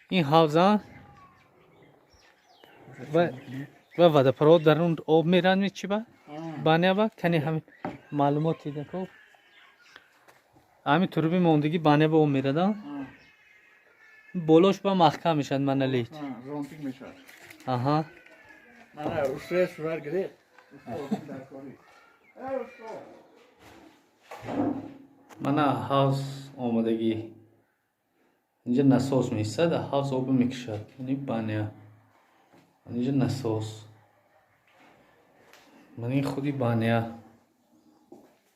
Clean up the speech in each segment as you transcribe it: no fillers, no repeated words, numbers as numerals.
این حوزه و водопровод در اون آب میرن می چی با بانه با کنی همین معلومات دیده کو همین توربی موندگی بانه با اون میره دا بولوش با محکم میشن من لید رامپینگ میشه آها من استرس ور گرفت من حوز آمدگی اینجا نسوس میسته در حوز آب میکشد یعنی بانه اینجا نسوس من این خودی بانه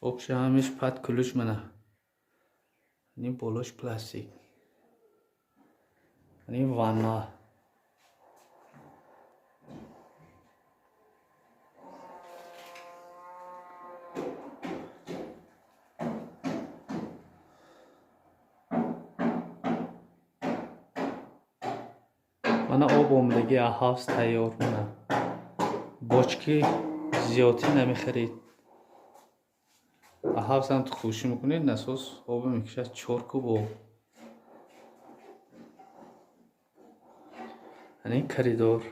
آبش همیش پد کلوش منه این بولوش پلاستیک این وانه من آب آمدگی حوز تیار کنم بچکی زیادی نمیخرید حوز هم خوشی میکنید نسوس آب میکشد 4 کوب آب یعنی کریدور